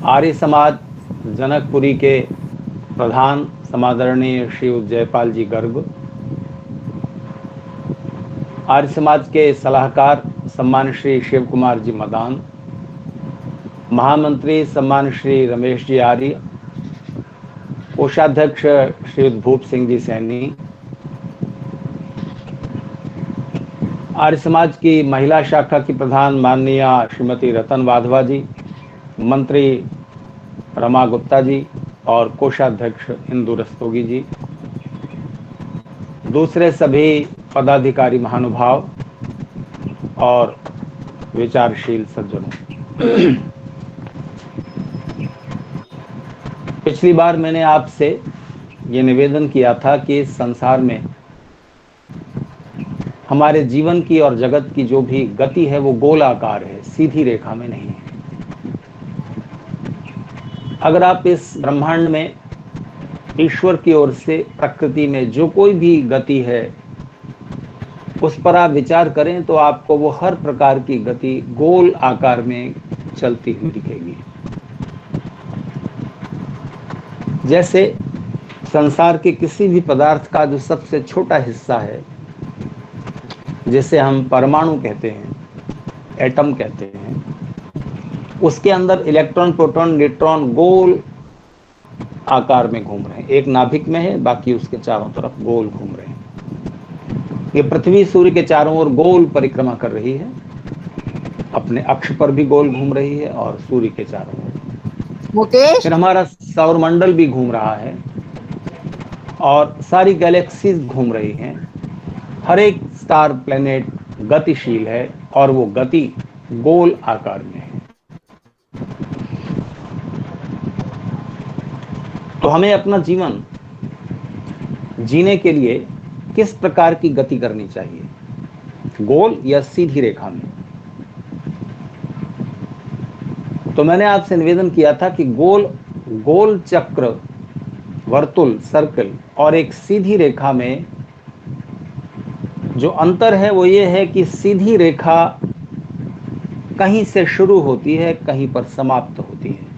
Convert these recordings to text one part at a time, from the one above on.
आर्य समाज जनकपुरी के प्रधान समादरणीय श्री जयपाल जी गर्ग, आर्य समाज के सलाहकार सम्मान श्री शिव कुमार जी मदान, महामंत्री सम्मान श्री रमेश जी आर्य, कोषाध्यक्ष श्री भूप सिंह जी सैनी, आर्य समाज की महिला शाखा की प्रधान माननीय श्रीमती रतन वाधवा जी, मंत्री रमा गुप्ता जी और कोषाध्यक्ष इंदु रस्तोगी जी, दूसरे सभी पदाधिकारी महानुभाव और विचारशील सज्जनों। पिछली बार मैंने आपसे ये निवेदन किया था कि इस संसार में हमारे जीवन की और जगत की जो भी गति है वो गोलाकार है, सीधी रेखा में नहीं है। अगर आप इस ब्रह्मांड में ईश्वर की ओर से प्रकृति में जो कोई भी गति है उस पर आप विचार करें तो आपको वो हर प्रकार की गति गोल आकार में चलती हुई दिखेगी। जैसे संसार के किसी भी पदार्थ का जो सबसे छोटा हिस्सा है, जिसे हम परमाणु कहते हैं, एटम कहते हैं, उसके अंदर इलेक्ट्रॉन, प्रोटॉन, न्यूट्रॉन गोल आकार में घूम रहे हैं। एक नाभिक में है, बाकी उसके चारों तरफ गोल घूम रहे हैं। ये पृथ्वी सूर्य के चारों ओर गोल परिक्रमा कर रही है, अपने अक्ष पर भी गोल घूम रही है और सूर्य के चारों ओर। मुकेश, फिर हमारा सौर मंडल भी घूम रहा है और सारी गैलेक्सीज घूम रही हैं। हर एक स्टार प्लेनेट गतिशील है और वो गति गोल आकार में है। तो हमें अपना जीवन जीने के लिए किस प्रकार की गति करनी चाहिए, गोल या सीधी रेखा में? तो मैंने आपसे निवेदन किया था कि गोल चक्र, वर्तुल, सर्कल और एक सीधी रेखा में जो अंतर है वो ये है कि सीधी रेखा कहीं से शुरू होती है, कहीं पर समाप्त होती है।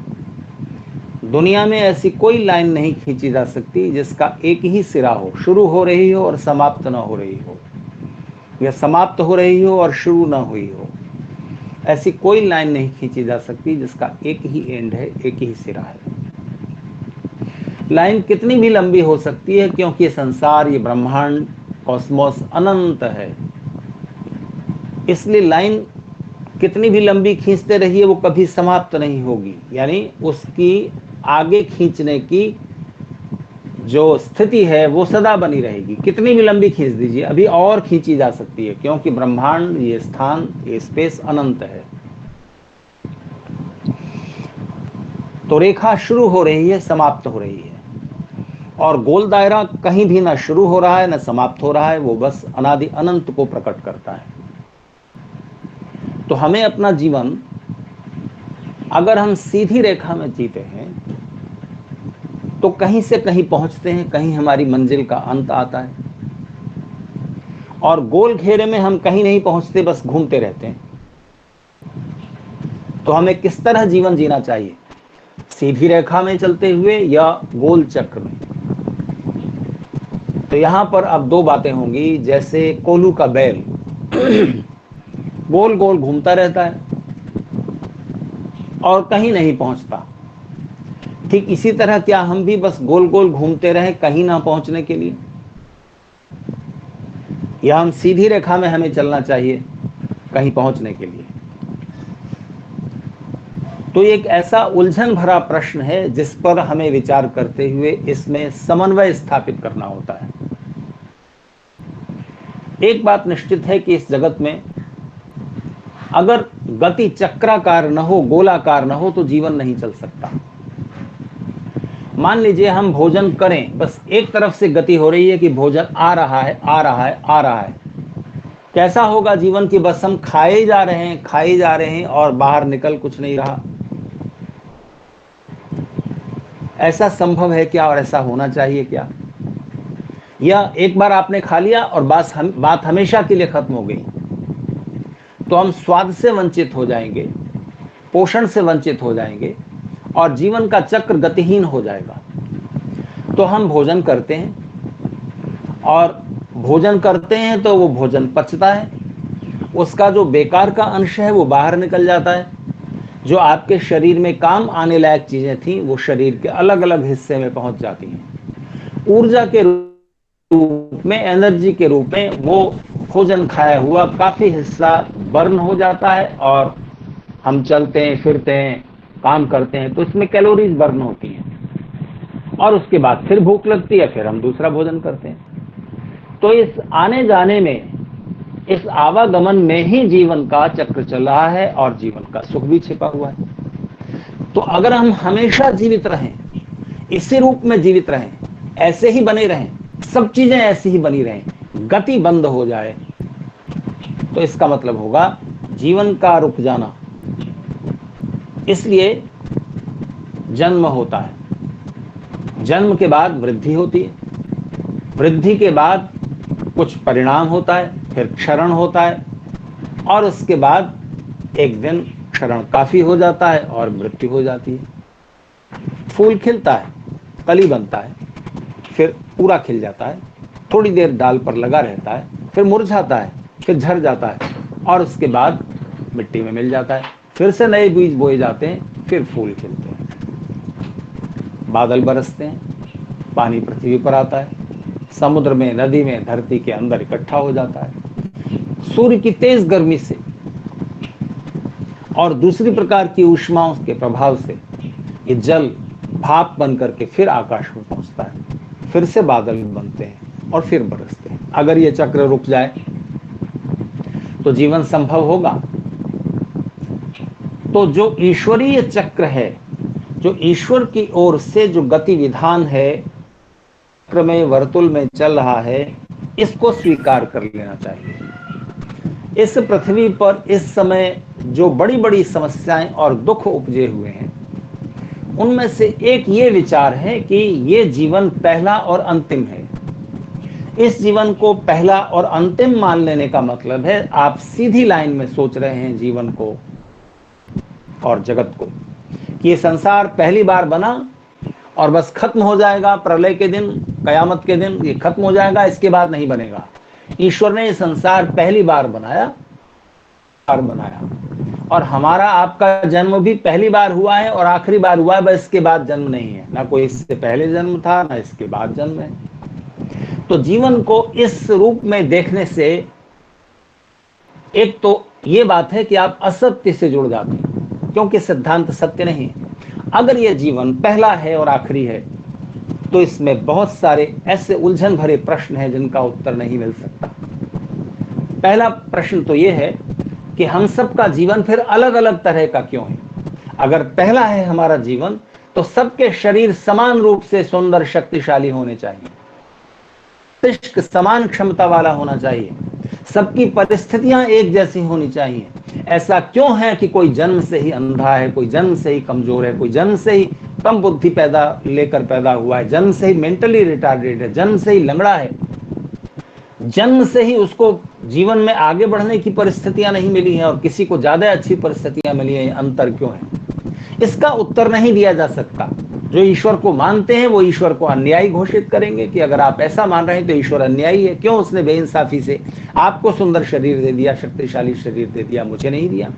दुनिया में ऐसी कोई लाइन नहीं खींची जा सकती जिसका एक ही सिरा हो, शुरू हो रही हो और समाप्त न हो रही हो, या समाप्त हो रही हो और शुरू न हुई हो। ऐसी कोई लाइन नहीं खींची जा सकती जिसका एक ही एंड है, एक ही सिरा है। लाइन कितनी भी लंबी हो सकती है, क्योंकि ये संसार, ये ब्रह्मांड, कॉस्मोस अनंत है। इसलिए लाइन कितनी भी लंबी खींचते रहिए वो कभी समाप्त नहीं होगी, यानी उसकी आगे खींचने की जो स्थिति है वो सदा बनी रहेगी। कितनी भी लंबी खींच दीजिए, अभी और खींची जा सकती है, क्योंकि ब्रह्मांड, ये स्थान, ये स्पेस अनंत है। तो रेखा शुरू हो रही है, समाप्त हो रही है, और गोल दायरा कहीं भी ना शुरू हो रहा है ना समाप्त हो रहा है, वो बस अनादि अनंत को प्रकट करता है। तो हमें अपना जीवन अगर हम सीधी रेखा में जीते हैं तो कहीं से कहीं पहुंचते हैं, कहीं हमारी मंजिल का अंत आता है, और गोल घेरे में हम कहीं नहीं पहुंचते, बस घूमते रहते हैं। तो हमें किस तरह जीवन जीना चाहिए, सीधी रेखा में चलते हुए या गोल चक्र में? तो यहां पर अब दो बातें होंगी। जैसे कोल्हू का बैल गोल गोल घूमता रहता है और कहीं नहीं पहुंचता, ठीक इसी तरह क्या हम भी बस गोल गोल घूमते रहे कहीं ना पहुंचने के लिए, या हम सीधी रेखा में हमें चलना चाहिए कहीं पहुंचने के लिए? तो एक ऐसा उलझन भरा प्रश्न है जिस पर हमें विचार करते हुए इसमें समन्वय स्थापित करना होता है। एक बात निश्चित है कि इस जगत में अगर गति चक्राकार न हो, गोलाकार न हो, तो जीवन नहीं चल सकता। मान लीजिए हम भोजन करें, बस एक तरफ से गति हो रही है कि भोजन आ रहा है, आ रहा है, आ रहा है। कैसा होगा जीवन की? बस हम खाए जा रहे हैं, खाए जा रहे हैं और बाहर निकल कुछ नहीं रहा। ऐसा संभव है क्या, और ऐसा होना चाहिए क्या? या एक बार आपने खा लिया और बात हमेशा के लिए खत्म हो गई, तो हम स्वाद से वंचित हो जाएंगे, पोषण से वंचित हो जाएंगे, और जीवन का चक्र गतिहीन हो जाएगा। तो हम भोजन करते हैं, और भोजन करते हैं तो वो भोजन पचता है, उसका जो बेकार का अंश है वो बाहर निकल जाता है, जो आपके शरीर में काम आने लायक चीजें थी वो शरीर के अलग अलग हिस्से में पहुंच जाती हैं। ऊर्जा के रूप में, एनर्जी के रूप में वो भोजन खाया हुआ काफी हिस्सा बर्न हो जाता है, और हम चलते हैं, फिरते हैं, काम करते हैं तो इसमें कैलोरीज बर्न होती हैं, और उसके बाद फिर भूख लगती है, फिर हम दूसरा भोजन करते हैं। तो इस आने जाने में, इस आवागमन में ही जीवन का चक्र चल रहा है, और जीवन का सुख भी छिपा हुआ है। तो अगर हम हमेशा जीवित रहें, इसी रूप में जीवित रहें, ऐसे ही बने रहें, सब चीजें ऐसी ही बनी रहें, गति बंद हो जाए, तो इसका मतलब होगा जीवन का रुक जाना। इसलिए जन्म होता है, जन्म के बाद वृद्धि होती है, वृद्धि के बाद कुछ परिणाम होता है, फिर क्षरण होता है, और उसके बाद एक दिन क्षरण काफी हो जाता है और मृत्यु हो जाती है। फूल खिलता है, कली बनता है, फिर पूरा खिल जाता है, थोड़ी देर डाल पर लगा रहता है, फिर मुरझाता है, फिर झड़ जाता है, और उसके बाद मिट्टी में मिल जाता है, फिर से नए बीज बोए जाते हैं, फिर फूल खिलते हैं, बादल बरसते हैं, पानी पृथ्वी पर आता है, समुद्र में, नदी में, धरती के अंदर इकट्ठा हो जाता है, सूर्य की तेज गर्मी से और दूसरी प्रकार की ऊष्माओं के प्रभाव से ये जल भाप बन करके फिर आकाश में पहुंचता है, फिर से बादल बनते हैं और फिर बरसते हैं। अगर ये चक्र रुक जाए तो जीवन संभव होगा। तो जो ईश्वरीय चक्र है, जो ईश्वर की ओर से जो गति विधान है, चक्र में, वर्तुल में चल रहा है, इसको स्वीकार कर लेना चाहिए। इस पृथ्वी पर इस समय जो बड़ी बड़ी समस्याएं और दुख उपजे हुए हैं, उनमें से एक ये विचार है कि ये जीवन पहला और अंतिम है। इस जीवन को पहला और अंतिम मान लेने का मतलब है आप सीधी लाइन में सोच रहे हैं जीवन को और जगत को, कि ये संसार पहली बार बना और बस खत्म हो जाएगा, प्रलय के दिन, कयामत के दिन ये खत्म हो जाएगा, इसके बाद नहीं बनेगा। ईश्वर ने ये संसार पहली बार बनाया, और हमारा आपका जन्म भी पहली बार हुआ है और आखिरी बार हुआ है, बस इसके बाद जन्म नहीं है, ना कोई इससे पहले जन्म था, ना इसके बाद जन्म है। तो जीवन को इस रूप में देखने से एक तो ये बात है कि आप असत्य से जुड़ जाते हैं, क्योंकि सिद्धांत सत्य नहीं है। अगर ये जीवन पहला है और आखिरी है तो इसमें बहुत सारे ऐसे उलझन भरे प्रश्न हैं जिनका उत्तर नहीं मिल सकता। पहला प्रश्न तो ये है कि हम सबका जीवन फिर अलग अलग तरह का क्यों है। अगर पहला है हमारा जीवन तो सबके शरीर समान रूप से सुंदर, शक्तिशाली होने चाहिए, मस्तिष्क समान क्षमता वाला होना चाहिए, सबकी परिस्थितियां एक जैसी होनी चाहिए। ऐसा क्यों है कि कोई जन्म से ही अंधा है, कोई जन्म से ही कमजोर है, कोई जन्म से ही कम बुद्धि लेकर पैदा हुआ है, जन्म से ही मेंटली रिटार्डेड है, जन्म से ही लंगड़ा है, जन्म से ही उसको जीवन में आगे बढ़ने की परिस्थितियां नहीं मिली हैं और किसी को ज्यादा अच्छी परिस्थितियां मिली हैं। अंतर क्यों है, इसका उत्तर नहीं दिया जा सकता। जो ईश्वर को मानते हैं वो ईश्वर को अन्यायी घोषित करेंगे कि अगर आप ऐसा मान रहे हैं तो ईश्वर अन्यायी है, क्यों उसने बेइंसाफी से आपको सुंदर शरीर दे दिया, शक्तिशाली शरीर दे दिया, मुझे नहीं दिया।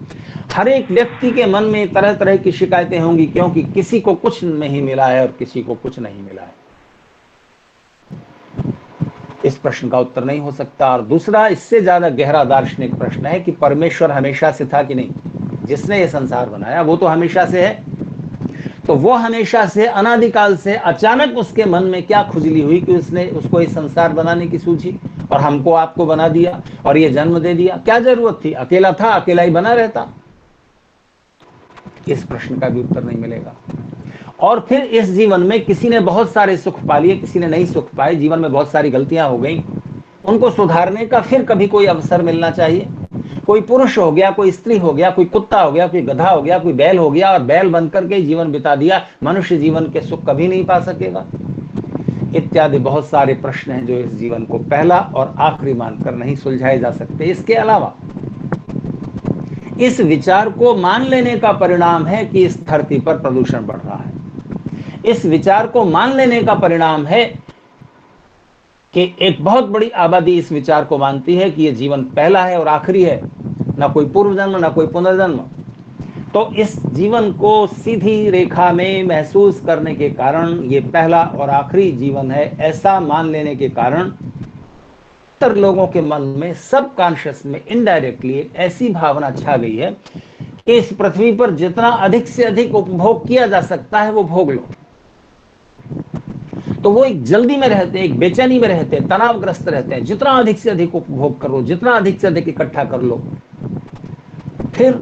हर एक व्यक्ति के मन में तरह तरह की शिकायतें होंगी, क्योंकि किसी को कुछ नहीं मिला है और किसी को कुछ नहीं मिला है। इस प्रश्न का उत्तर नहीं हो सकता। और दूसरा, इससे ज्यादा गहरा दार्शनिक प्रश्न है कि परमेश्वर हमेशा से था कि नहीं। जिसने ये संसार बनाया वो तो हमेशा से है, तो वो हमेशा से, अनादिकाल से, अचानक उसके मन में क्या खुजली हुई कि उसने उसको इस संसार बनाने की सूझी और हमको आपको बना दिया और ये जन्म दे दिया। क्या जरूरत थी, अकेला था, अकेला ही बना रहता। इस प्रश्न का भी उत्तर नहीं मिलेगा। और फिर इस जीवन में किसी ने बहुत सारे सुख पा लिए, किसी ने नहीं सुख पाए, जीवन में बहुत सारी गलतियां हो गई, उनको सुधारने का फिर कभी कोई अवसर मिलना चाहिए। कोई पुरुष हो गया, कोई स्त्री हो गया, कोई कुत्ता हो गया, कोई गधा हो गया, कोई बैल हो गया और बैल बनकर के जीवन बिता दिया, मनुष्य जीवन के सुख कभी नहीं पा सकेगा। इत्यादि बहुत सारे प्रश्न हैं जो इस जीवन को पहला और आखिरी मानकर नहीं सुलझाए जा सकते। इसके अलावा इस विचार को मान लेने का परिणाम है कि इस धरती पर प्रदूषण बढ़ रहा है। इस विचार को मान लेने का परिणाम है कि एक बहुत बड़ी आबादी इस विचार को मानती है कि यह जीवन पहला है और आखिरी है, ना कोई पूर्व जन्म ना कोई पुनर्जन्म। तो इस जीवन को सीधी रेखा में महसूस करने के कारण ये पहला और आखिरी जीवन है, ऐसा मान लेने के कारण लोगों के मन में सब कॉन्शियस में इनडायरेक्टली ऐसी भावना छा गई है कि इस पृथ्वी पर जितना अधिक से अधिक उपभोग किया जा सकता है वो भोग लो। तो वो एक जल्दी में रहते हैं, एक बेचैनी में रहते हैं, तनावग्रस्त रहते हैं। जितना अधिक से अधिक उपभोग करो, जितना अधिक से अधिक इकट्ठा कर लो। फिर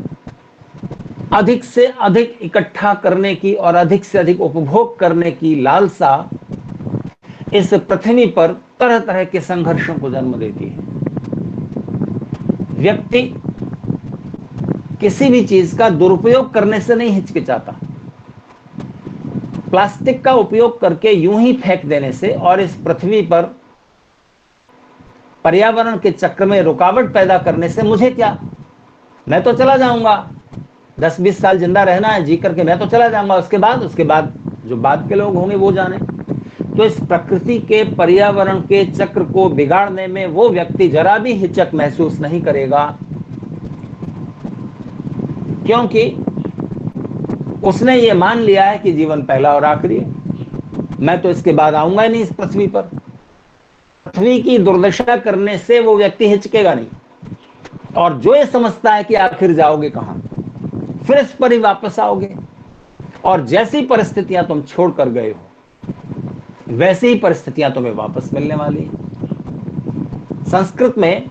अधिक से अधिक इकट्ठा करने की और अधिक से अधिक उपभोग करने की लालसा इस पृथ्वी पर तरह तरह के संघर्षों को जन्म देती है। व्यक्ति किसी भी चीज का दुरुपयोग करने से नहीं हिचकिचाता। प्लास्टिक का उपयोग करके यूं ही फेंक देने से और इस पृथ्वी पर पर्यावरण के चक्र में रुकावट पैदा करने से मुझे क्या, मैं तो चला जाऊंगा, 10-20 साल जिंदा रहना है, जी करके मैं तो चला जाऊंगा, उसके बाद जो बाद के लोग होंगे वो जाने। तो इस प्रकृति के पर्यावरण के चक्र को बिगाड़ने में वो व्यक्ति जरा भी हिचक महसूस नहीं करेगा, क्योंकि उसने ये मान लिया है कि जीवन पहला और आखिरी है, मैं तो इसके बाद आऊंगा ही नहीं इस पृथ्वी पर। पृथ्वी की दुर्दशा करने से वो व्यक्ति हिचकेगा नहीं। और जो ये समझता है कि आखिर जाओगे कहां, फिर इस पर ही वापस आओगे, और जैसी परिस्थितियां तुम छोड़ कर गए हो वैसी ही परिस्थितियां तुम्हें वापस मिलने वाली है। संस्कृत में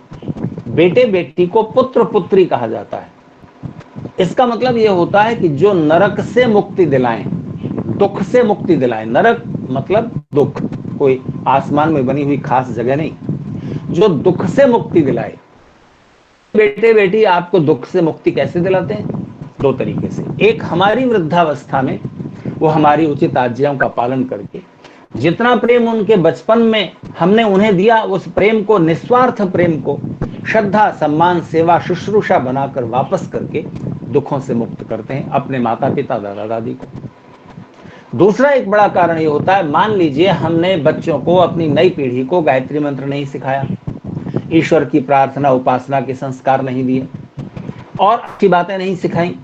बेटे बेटी को पुत्र पुत्री कहा जाता है। इसका मतलब यह होता है कि जो नरक से मुक्ति दिलाएं, दुख से मुक्ति दिलाएं। नरक मतलब दुख, कोई आसमान में बनी हुई खास जगह नहीं, जो दुख से मुक्ति दिलाए। बेटे बेटी आपको दुख से मुक्ति कैसे दिलाते हैं? 2 तरीके से। एक, हमारी वृद्धावस्था में वो हमारी उचित आज्ञाओं का पालन करके जितना प्रेम उनके बचपन में हमने उन्हें दिया, उस प्रेम को, निस्वार्थ प्रेम को श्रद्धा, सम्मान, सेवा, शुश्रूषा बनाकर वापस करके दुखों से मुक्त करते हैं अपने माता पिता, दादा दादी को। दूसरा एक बड़ा कारण ये होता है, मान लीजिए हमने बच्चों को, अपनी नई पीढ़ी को गायत्री मंत्र नहीं सिखाया, ईश्वर की प्रार्थना उपासना के संस्कार नहीं दिए और अच्छी बातें नहीं सिखाई।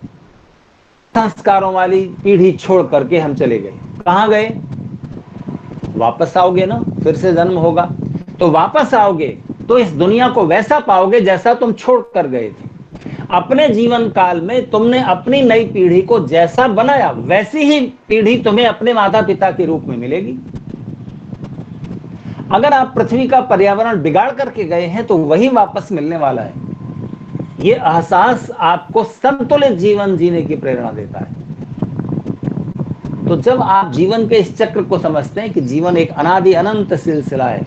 संस्कारों वाली पीढ़ी छोड़ करके हम चले गए। कहां गए? वापस आओगे ना, फिर से जन्म होगा, तो वापस आओगे तो इस दुनिया को वैसा पाओगे जैसा तुम छोड़ कर गए थे। अपने जीवन काल में तुमने अपनी नई पीढ़ी को जैसा बनाया, वैसी ही पीढ़ी तुम्हें अपने माता पिता के रूप में मिलेगी। अगर आप पृथ्वी का पर्यावरण बिगाड़ करके गए हैं तो वही वापस मिलने वाला है। यह एहसास आपको संतुलित जीवन जीने की प्रेरणा देता है। तो जब आप जीवन के इस चक्र को समझते हैं कि जीवन एक अनादि अनंत सिलसिला है,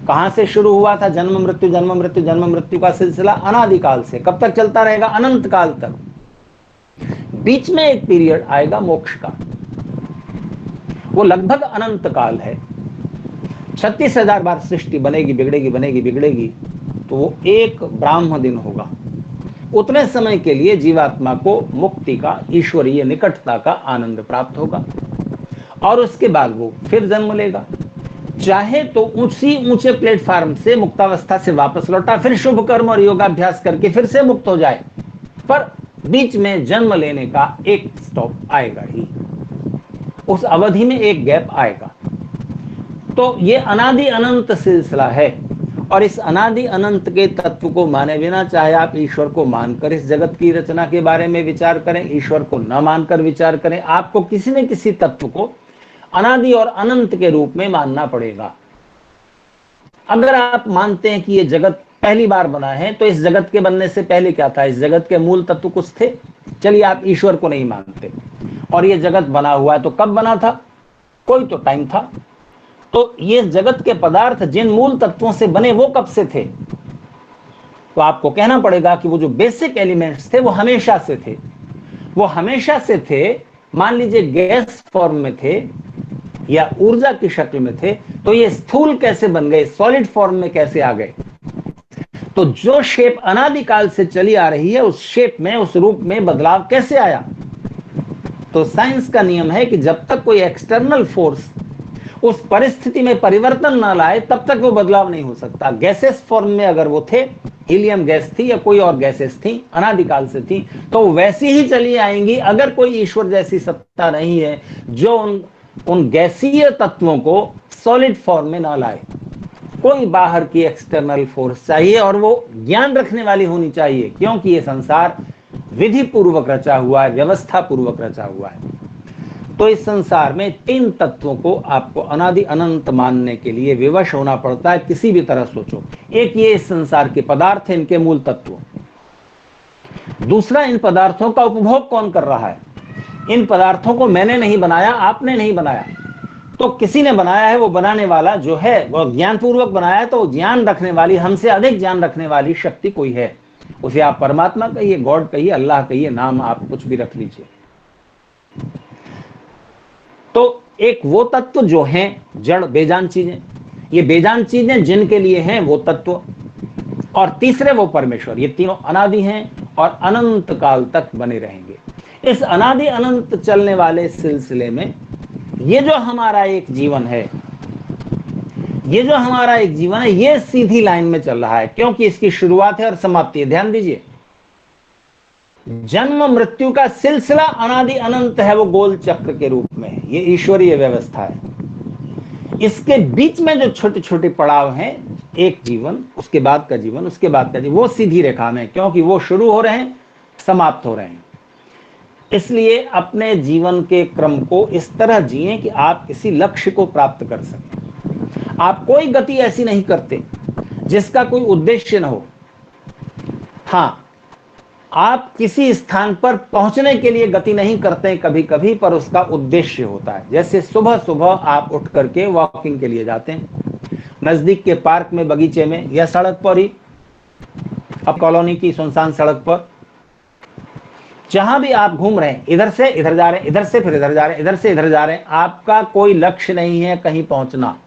कहां से शुरू हुआ था? जन्म मृत्यु जन्म मृत्यु जन्म मृत्यु का सिलसिला अनादिकाल से कब तक चलता रहेगा? अनंत काल तक। बीच में एक पीरियड आएगा मोक्ष का, वो लगभग अनंत काल है। 36,000 बार सृष्टि बनेगी, बिगड़ेगी, बनेगी, बिगड़ेगी, तो वो एक ब्राह्म दिन होगा। उतने समय के लिए जीवात्मा को मुक्ति का, ईश्वरीय निकटता का आनंद प्राप्त होगा और उसके बाद वो फिर जन्म लेगा। चाहे तो ऊंचे प्लेटफॉर्म से मुक्तावस्था से वापस लौटा, फिर शुभ कर्म और योगाभ्यास करके फिर से मुक्त हो जाए, पर बीच में जन्म लेने का एक स्टॉप आएगा ही, उस अवधि में एक गैप आएगा। तो ये अनादि अनंत सिलसिला है और इस अनादि अनंत के तत्व को माने बिना, चाहे आप ईश्वर को मानकर इस जगत की रचना के बारे में विचार करें, ईश्वर को न मानकर विचार करें, आपको किसी न किसी तत्व को अनादि और अनंत के रूप में मानना पड़ेगा। अगर आप मानते हैं कि ये जगत पहली बार बना है, तो इस जगत के बनने से पहले क्या था? इस जगत के मूल तत्व कुछ थे। चलिए, आप ईश्वर को नहीं मानते और ये जगत बना हुआ है, तो कब बना था? कोई तो टाइम था। तो ये जगत के पदार्थ जिन मूल तत्वों से बने वो कब से थे? तो आपको कहना पड़ेगा कि वो जो बेसिक एलिमेंट्स थे वो हमेशा से थे। वो हमेशा से थे, मान लीजिए गैस फॉर्म में थे या ऊर्जा की शक्ल में थे, तो ये स्थूल कैसे बन गए, सॉलिड फॉर्म में कैसे आ गए? तो जो शेप अनादिकाल से चली आ रही है, उस शेप में, उस रूप में बदलाव कैसे आया? तो साइंस का नियम है कि जब तक कोई एक्सटर्नल फोर्स उस परिस्थिति में परिवर्तन ना लाए, तब तक वो बदलाव नहीं हो सकता। गैसेस फॉर्म में अगर वो थे, हीलियम गैस थी या कोई और गैसेस थी, अनादिकाल से थी, तो वैसी ही चली आएंगी अगर कोई ईश्वर जैसी सत्ता नहीं है जो उन गैसीय तत्वों को सॉलिड फॉर्म में ना लाए। कोई बाहर की एक्सटर्नल फोर्स चाहिए, और वो ज्ञान रखने वाली होनी चाहिए, क्योंकि ये संसार विधि पूर्वक रचा हुआ है, व्यवस्था पूर्वक रचा हुआ है। तो इस संसार में 3 तत्वों को आपको अनादि अनंत मानने के लिए विवश होना पड़ता है, किसी भी तरह सोचो। एक ये इस संसार के पदार्थ हैं, इनके मूल तत्व। दूसरा, इन पदार्थों का उपभोग कौन कर रहा है? इन पदार्थों को मैंने नहीं बनाया, आपने नहीं बनाया, तो किसी ने बनाया है। वो बनाने वाला जो है वो ज्ञान पूर्वक बनाया है, तो ज्ञान रखने वाली, हमसे अधिक ज्ञान रखने वाली शक्ति कोई है। उसे आप परमात्मा कहिए, गॉड कहिए, अल्लाह कहिए, नाम आप कुछ भी रख लीजिए। तो एक वो तत्व जो हैं जड़ बेजान चीजें, ये बेजान चीजें जिनके लिए हैं वो तत्व, और तीसरे वो परमेश्वर। ये तीनों अनादि हैं और अनंत काल तक बने रहेंगे। इस अनादि अनंत चलने वाले सिलसिले में ये जो हमारा एक जीवन है, ये सीधी लाइन में चल रहा है, क्योंकि इसकी शुरुआत है और समाप्ति है। ध्यान दीजिए, जन्म मृत्यु का सिलसिला अनादि अनंत है, वो गोल चक्र के रूप में है। ये ईश्वरीय व्यवस्था है। इसके बीच में जो छोटे छोटे पड़ाव हैं, एक जीवन, उसके बाद का जीवन, उसके बाद का जीवन, वो सीधी रेखा में, क्योंकि वो शुरू हो रहे हैं, समाप्त हो रहे हैं। इसलिए अपने जीवन के क्रम को इस तरह जिएं कि आप किसी लक्ष्य को प्राप्त कर सकें। आप कोई गति ऐसी नहीं करते जिसका कोई उद्देश्य न हो। हाँ, आप किसी स्थान पर पहुंचने के लिए गति नहीं करते कभी कभी, पर उसका उद्देश्य होता है। जैसे सुबह सुबह आप उठ करके वॉकिंग के लिए जाते हैं, नजदीक के पार्क में, बगीचे में, या सड़क पर ही, अब कॉलोनी की सुनसान सड़क पर, जहां भी आप घूम रहे हैं, इधर से इधर जा रहे हैं, इधर से फिर इधर जा रहे हैं, इधर से इधर जा रहे हैं, आपका कोई लक्ष्य नहीं है कहीं पहुंचना,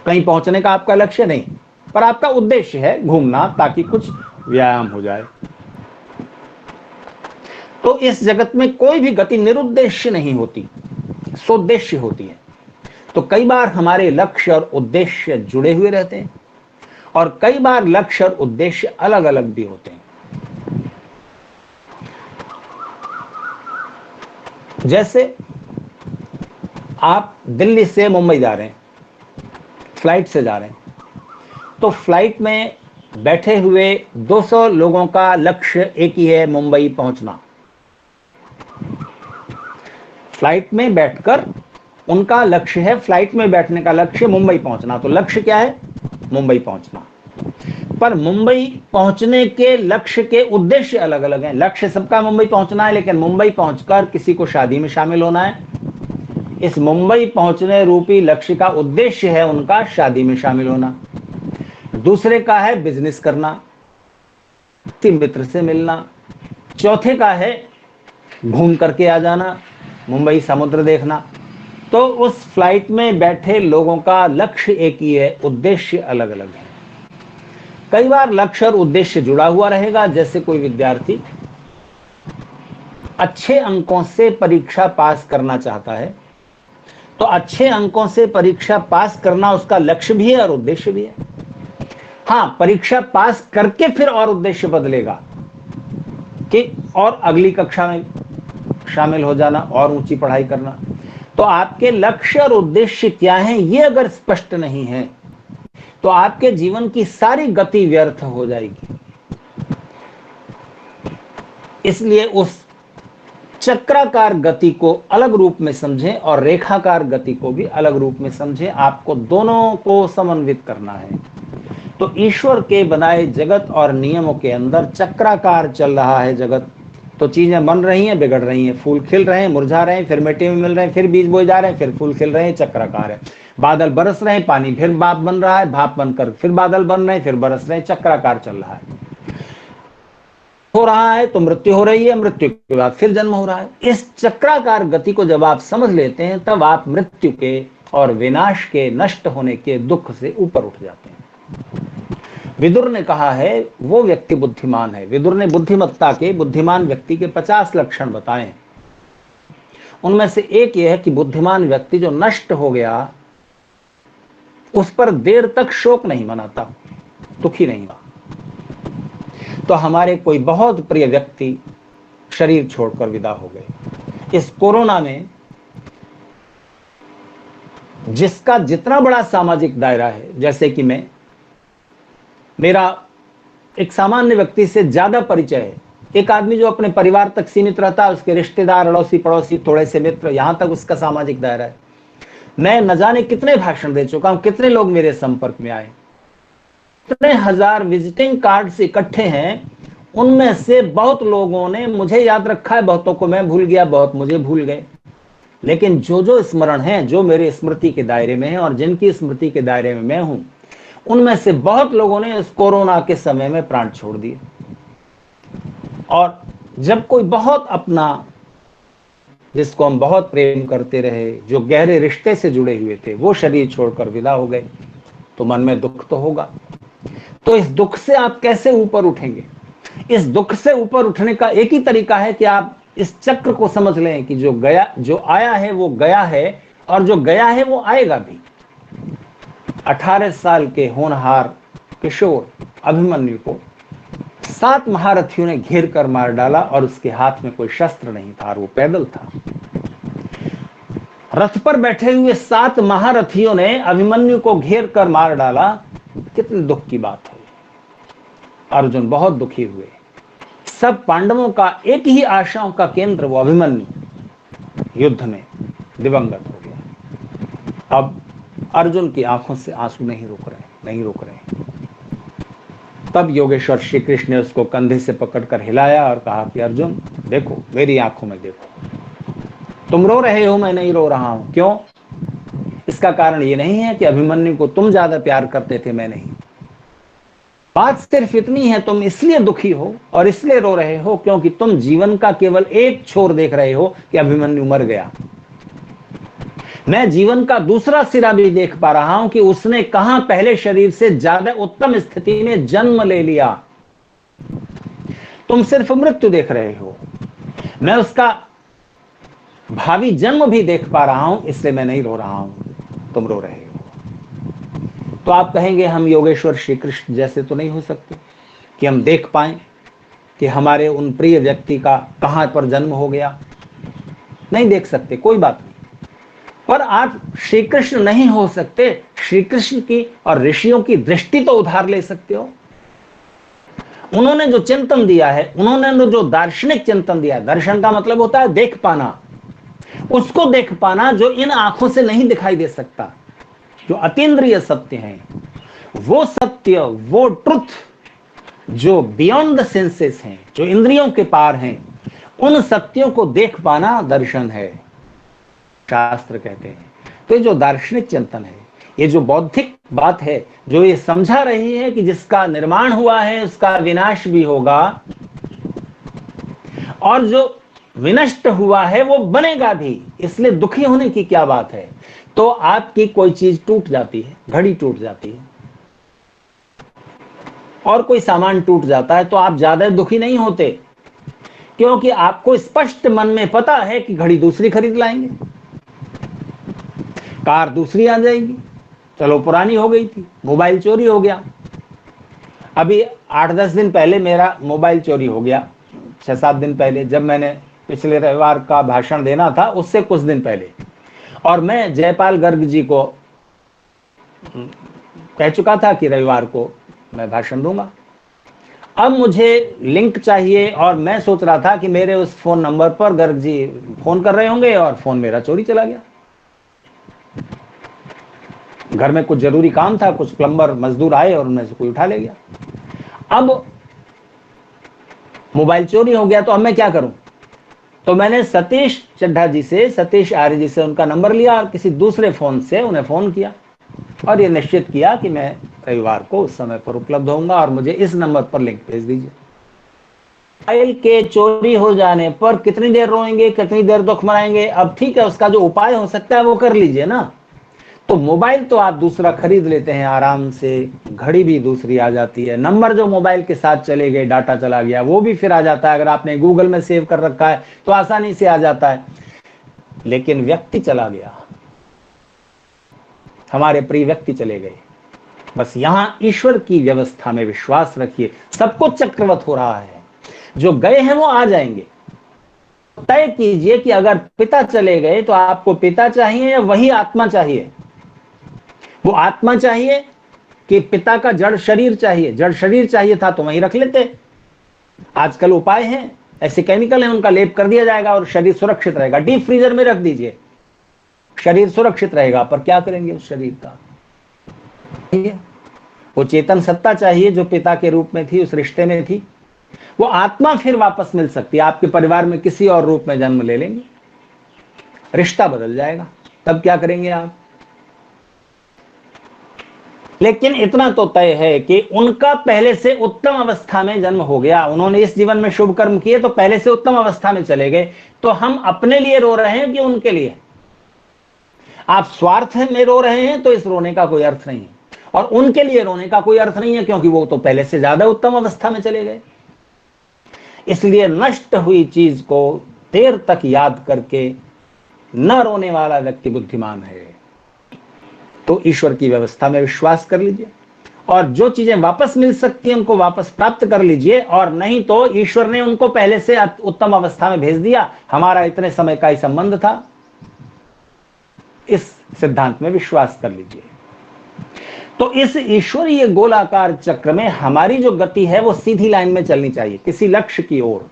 कहीं पहुंचने का आपका लक्ष्य नहीं, पर आपका उद्देश्य है घूमना, ताकि कुछ व्यायाम हो जाए। तो इस जगत में कोई भी गति निरुद्देश्य नहीं होती, सोद्देश्य होती है। तो कई बार हमारे लक्ष्य और उद्देश्य जुड़े हुए रहते हैं, और कई बार लक्ष्य और उद्देश्य अलग अलग भी होते हैं। जैसे आप दिल्ली से मुंबई जा रहे हैं, फ्लाइट से जा रहे हैं, तो फ्लाइट में बैठे हुए 200 लोगों का लक्ष्य एक ही है, मुंबई पहुंचना। फ्लाइट में बैठकर उनका लक्ष्य है, फ्लाइट में बैठने का लक्ष्य मुंबई पहुंचना। तो लक्ष्य क्या है? मुंबई पहुंचना। पर मुंबई पहुंचने के लक्ष्य के उद्देश्य अलग अलग हैं। लक्ष्य सबका मुंबई पहुंचना है, लेकिन मुंबई पहुंचकर किसी को शादी में शामिल होना है। इस मुंबई पहुंचने रूपी लक्ष्य का उद्देश्य है उनका शादी में शामिल होना। दूसरे का है बिजनेस करना, किसी मित्र से मिलना। चौथे का है घूम करके आ जाना, मुंबई समुद्र देखना। तो उस फ्लाइट में बैठे लोगों का लक्ष्य एक ही है, उद्देश्य अलग अलग है। कई बार लक्ष्य और उद्देश्य जुड़ा हुआ रहेगा। जैसे कोई विद्यार्थी अच्छे अंकों से परीक्षा पास करना चाहता है, तो अच्छे अंकों से परीक्षा पास करना उसका लक्ष्य भी है और उद्देश्य भी है। हाँ, परीक्षा पास करके फिर और उद्देश्य बदलेगा कि और अगली कक्षा में शामिल हो जाना, और ऊंची पढ़ाई करना। तो आपके लक्ष्य और उद्देश्य क्या हैं, ये अगर स्पष्ट नहीं है, तो आपके जीवन की सारी गति व्यर्थ हो जाएगी। इसलिए उस चक्राकार गति को अलग रूप में समझें और रेखाकार गति को भी अलग रूप में समझें। आपको दोनों को समन्वित करना है। तो ईश्वर के बनाए जगत और नियमों के अंदर चक्राकार चल रहा है जगत। तो चीजें बन रही हैं, बिगड़ रही हैं, फूल खिल रहे हैं, मुरझा रहे हैं, फिर मिट्टी में मिल रहे हैं, फिर बीज बोए जा रहे हैं, फिर फूल खिल रहे हैं, चक्राकार है। बादल बरस रहे हैं, पानी फिर भाप बन रहा है, भाप बनकर फिर बादल बन रहे हैं, फिर बरस रहे हैं, चक्राकार चल रहा है। हो रहा है तो मृत्यु हो रही है, मृत्यु के बाद फिर जन्म हो रहा है। इस चक्राकार गति को जब आप समझ लेते हैं, तब आप मृत्यु के और विनाश के, नष्ट होने के दुख से ऊपर उठ जाते हैं। विदुर ने कहा है वो व्यक्ति बुद्धिमान है। विदुर ने बुद्धिमत्ता के, बुद्धिमान व्यक्ति के 50 लक्षण बताए। उनमें से एक यह है कि बुद्धिमान व्यक्ति जो नष्ट हो गया उस पर देर तक शोक नहीं मनाता, दुखी नहीं हुआ। तो हमारे कोई बहुत प्रिय व्यक्ति शरीर छोड़कर विदा हो गए। इस कोरोना में जिसका जितना बड़ा सामाजिक दायरा है, जैसे कि मेरा एक सामान्य व्यक्ति से ज्यादा परिचय है। एक आदमी जो अपने परिवार तक सीमित रहता है, उसके रिश्तेदार, अड़ोसी पड़ोसी, थोड़े से मित्र, यहां तक उसका सामाजिक दायरा है। मैं न जाने कितने भाषण दे चुका हूं, कितने लोग मेरे संपर्क में आए, कितने हजार विजिटिंग कार्ड्स इकट्ठे हैं। उनमें से बहुत लोगों ने मुझे याद रखा है, बहुतों को मैं भूल गया, बहुत मुझे भूल गए। लेकिन जो जो स्मरण है, जो मेरे स्मृति के दायरे में है और जिनकी स्मृति के दायरे में मैं हूं, उनमें से बहुत लोगों ने इस कोरोना के समय में प्राण छोड़ दिए। और जब कोई बहुत अपना, जिसको हम बहुत प्रेम करते रहे, जो गहरे रिश्ते से जुड़े हुए थे, वो शरीर छोड़कर विदा हो गए, तो मन में दुख तो होगा। तो इस दुख से आप कैसे ऊपर उठेंगे? इस दुख से ऊपर उठने का एक ही तरीका है कि आप इस चक्र को समझ लें कि जो गया, जो आया है वो गया है, और जो गया है वो आएगा भी। 18 साल के होनहार किशोर अभिमन्यु को 7 महारथियों ने घेर कर मार डाला, और उसके हाथ में कोई शस्त्र नहीं था, और वो पैदल था। रथ पर बैठे हुए 7 महारथियों ने अभिमन्यु को घेर कर मार डाला। कितने दुख की बात है। अर्जुन बहुत दुखी हुए। सब पांडवों का एक ही आशाओं का केंद्र वो अभिमन्यु युद्ध में दिवंगत हो गया। अब अर्जुन की आंखों से आंसू नहीं रुक रहे। तब योगेश्वर श्री कृष्ण ने उसको कंधे से पकड़कर हिलाया और कहा कि अर्जुन देखो, मेरी आंखों में देखो, तुम रो रहे हो, मैं नहीं रो रहा हूं। क्यों? इसका कारण ये नहीं है कि अभिमन्यु को तुम ज्यादा प्यार करते थे, मैं नहीं। बात सिर्फ इतनी है, तुम इसलिए दुखी हो और इसलिए रो रहे हो क्योंकि तुम जीवन का केवल एक छोर देख रहे हो कि अभिमन्यु मर गया। मैं जीवन का दूसरा सिरा भी देख पा रहा हूं कि उसने कहां पहले शरीर से ज्यादा उत्तम स्थिति में जन्म ले लिया। तुम सिर्फ मृत्यु देख रहे हो, मैं उसका भावी जन्म भी देख पा रहा हूं, इसलिए मैं नहीं रो रहा हूं, तुम रो रहे हो। तो आप कहेंगे हम योगेश्वर श्री कृष्ण जैसे तो नहीं हो सकते कि हम देख पाएं कि हमारे उन प्रिय व्यक्ति का कहां पर जन्म हो गया। नहीं देख सकते, कोई बात नहीं। पर आप श्री कृष्ण नहीं हो सकते, श्री कृष्ण की और ऋषियों की दृष्टि तो उधार ले सकते हो। उन्होंने जो चिंतन दिया है, उन्होंने जो दार्शनिक चिंतन दिया है, दर्शन का मतलब होता है देख पाना, उसको देख पाना जो इन आंखों से नहीं दिखाई दे सकता, जो अतीन्द्रिय सत्य हैं, वो सत्य, वो ट्रुथ जो बियॉन्ड द सेंसेस हैं, जो इंद्रियों के पार हैं, उन सत्यों को देख पाना दर्शन है, शास्त्र कहते हैं। तो ये जो दार्शनिक चिंतन है, ये जो बौद्धिक बात है, जो ये समझा रही है कि जिसका निर्माण हुआ है उसका विनाश भी होगा, और जो विनष्ट हुआ है वो बनेगा भी, इसलिए दुखी होने की क्या बात है। तो आपकी कोई चीज टूट जाती है, घड़ी टूट जाती है और कोई सामान टूट जाता है, तो आप ज्यादा दुखी नहीं होते, क्योंकि आपको स्पष्ट मन में पता है कि घड़ी दूसरी खरीद लाएंगे, कार दूसरी आ जाएगी, चलो पुरानी हो गई थी। मोबाइल चोरी हो गया, अभी 8-10 दिन पहले मेरा मोबाइल चोरी हो गया, 6-7 दिन पहले, जब मैंने पिछले रविवार का भाषण देना था उससे कुछ दिन पहले, और मैं जयपाल गर्ग जी को कह चुका था कि रविवार को मैं भाषण दूंगा। अब मुझे लिंक चाहिए, और मैं सोच रहा था कि मेरे उस फोन नंबर पर गर्ग जी फोन कर रहे होंगे, और फोन मेरा चोरी चला गया। घर में कुछ जरूरी काम था, कुछ प्लम्बर मजदूर आए और उनमें से कोई उठा ले गया। अब मोबाइल चोरी हो गया, तो अब मैं क्या करूं? तो मैंने सतीश चड्ढा जी से, सतीश आर्य जी से उनका नंबर लिया और किसी दूसरे फोन से उन्हें फोन किया, और ये निश्चित किया कि मैं रविवार को उस समय पर उपलब्ध होऊंगा और मुझे इस नंबर पर लिंक भेज दीजिए। मोबाइल के चोरी हो जाने पर कितनी देर रोएंगे, कितनी देर दुख मनाएंगे? अब ठीक है, उसका जो उपाय हो सकता है वो कर लीजिए ना। तो मोबाइल तो आप दूसरा खरीद लेते हैं आराम से, घड़ी भी दूसरी आ जाती है, नंबर जो मोबाइल के साथ चले गए, डाटा चला गया, वो भी फिर आ जाता है। अगर आपने गूगल में सेव कर रखा है तो आसानी से आ जाता है। लेकिन व्यक्ति चला गया, हमारे प्रिय व्यक्ति चले गए। बस यहां ईश्वर की व्यवस्था में विश्वास रखिए, सब कुछ चक्रवत हो रहा है, जो गए हैं वो आ जाएंगे। तय कीजिए कि अगर पिता चले गए तो आपको पिता चाहिए या वही आत्मा चाहिए। वो आत्मा चाहिए कि पिता का जड़ शरीर चाहिए? जड़ शरीर चाहिए था तो वहीं रख लेते। आजकल उपाय हैं, ऐसे केमिकल हैं, उनका लेप कर दिया जाएगा और शरीर सुरक्षित रहेगा। डीप फ्रीजर में रख दीजिए, शरीर सुरक्षित रहेगा। पर क्या करेंगे उस शरीर का? वो चेतन सत्ता चाहिए जो पिता के रूप में थी, उस रिश्ते में थी। वो आत्मा फिर वापस मिल सकती है, आपके परिवार में किसी और रूप में जन्म ले लेंगे, रिश्ता बदल जाएगा। तब क्या करेंगे आप? लेकिन इतना तो तय है कि उनका पहले से उत्तम अवस्था में जन्म हो गया, उन्होंने इस जीवन में शुभ कर्म किए तो पहले से उत्तम अवस्था में चले गए। तो हम अपने लिए रो रहे हैं कि उनके लिए? आप स्वार्थ में रो रहे हैं तो इस रोने का कोई अर्थ नहीं है, और उनके लिए रोने का कोई अर्थ नहीं है, क्योंकि वो तो पहले से ज्यादा उत्तम अवस्था में चले गए। इसलिए नष्ट हुई चीज को देर तक याद करके न रोने वाला व्यक्ति बुद्धिमान है। तो ईश्वर की व्यवस्था में विश्वास कर लीजिए, और जो चीजें वापस मिल सकती हैं उनको वापस प्राप्त कर लीजिए, और नहीं तो ईश्वर ने उनको पहले से उत्तम अवस्था में भेज दिया, हमारा इतने समय का ही संबंध था। इस सिद्धांत में विश्वास कर लीजिए। तो इस ईश्वरीय गोलाकार चक्र में हमारी जो गति है वो सीधी लाइन में चलनी चाहिए, किसी लक्ष्य की ओर।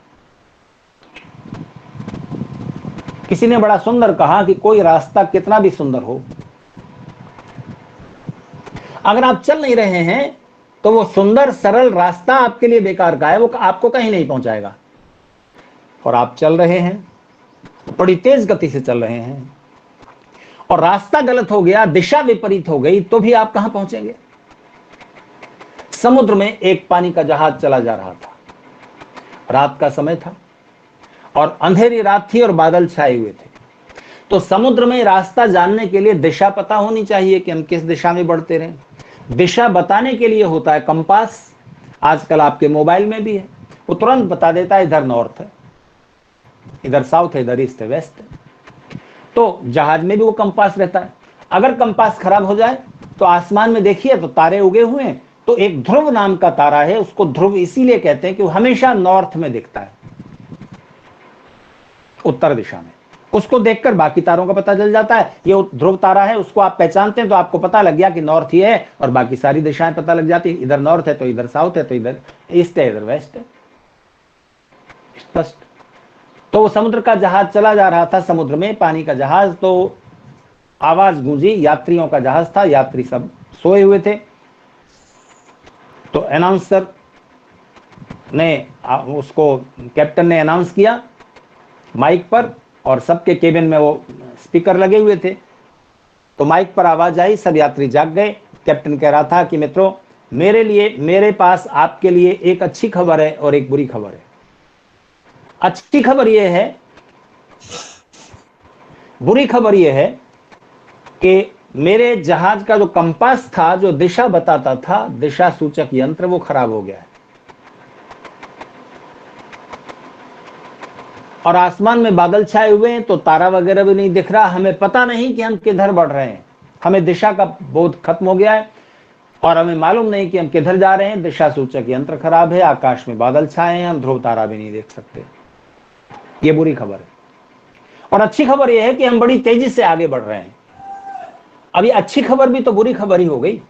किसी ने बड़ा सुंदर कहा कि कोई रास्ता कितना भी सुंदर हो, अगर आप चल नहीं रहे हैं तो वो सुंदर सरल रास्ता आपके लिए बेकार का है, वो आपको कहीं नहीं पहुंचाएगा। और आप चल रहे हैं, बड़ी तेज गति से चल रहे हैं, और रास्ता गलत हो गया, दिशा विपरीत हो गई, तो भी आप कहां पहुंचेंगे? समुद्र में एक पानी का जहाज चला जा रहा था, रात का समय था और अंधेरी रात थी और बादल छाए हुए थे। तो समुद्र में रास्ता जानने के लिए दिशा पता होनी चाहिए कि हम किस दिशा में बढ़ते रहें। दिशा बताने के लिए होता है कंपास, आजकल आपके मोबाइल में भी है, वो तुरंत बता देता है इधर नॉर्थ है, इधर साउथ है, इधर ईस्ट है, वेस्ट है। तो जहाज में भी वो कंपास रहता है। अगर कंपास खराब हो जाए तो आसमान में देखिए तो तारे उगे हुए हैं, तो एक ध्रुव नाम का तारा है, उसको ध्रुव इसीलिए कहते हैं कि वो हमेशा नॉर्थ में दिखता है, उत्तर दिशा में। उसको देखकर बाकी तारों का पता चल जाता है, ये ध्रुव तारा है, उसको आप पहचानते हैं तो आपको पता लग गया कि नॉर्थ ही है, और बाकी सारी दिशाएं पता लग जाती है, इधर नॉर्थ है तो इधर साउथ है, तो इधर ईस्ट है, इधर वेस्ट है। स्पष्ट। तो वो समुद्र का जहाज चला जा रहा था, समुद्र में पानी का जहाज, तो आवाज गूंजी, यात्रियों का जहाज था, यात्री सब सोए हुए थे। तो अनाउंसर ने उसको, कैप्टन ने अनाउंस किया माइक पर, और सबके केबिन में वो स्पीकर लगे हुए थे। तो माइक पर आवाज आई, सब यात्री जाग गए। कैप्टन कह रहा था कि मित्रों, मेरे पास आपके लिए एक अच्छी खबर है और एक बुरी खबर है। अच्छी खबर यह है, बुरी खबर यह है कि मेरे जहाज का जो कंपास था, जो दिशा बताता था, दिशा सूचक यंत्र, वो खराब हो गया है, और आसमान में बादल छाए हुए हैं तो तारा वगैरह भी नहीं दिख रहा, हमें पता नहीं कि हम किधर बढ़ रहे हैं, हमें दिशा का बोध खत्म हो गया है, और हमें मालूम नहीं कि हम किधर जा रहे हैं। दिशा सूचक यंत्र खराब है, आकाश में बादल छाए हैं, हम ध्रुव तारा भी नहीं देख सकते। ये बुरी खबर है। और अच्छी खबर यह है कि हम बड़ी तेजी से आगे बढ़ रहे हैं। अब ये अच्छी खबर भी तो बुरी खबर ही हो गई।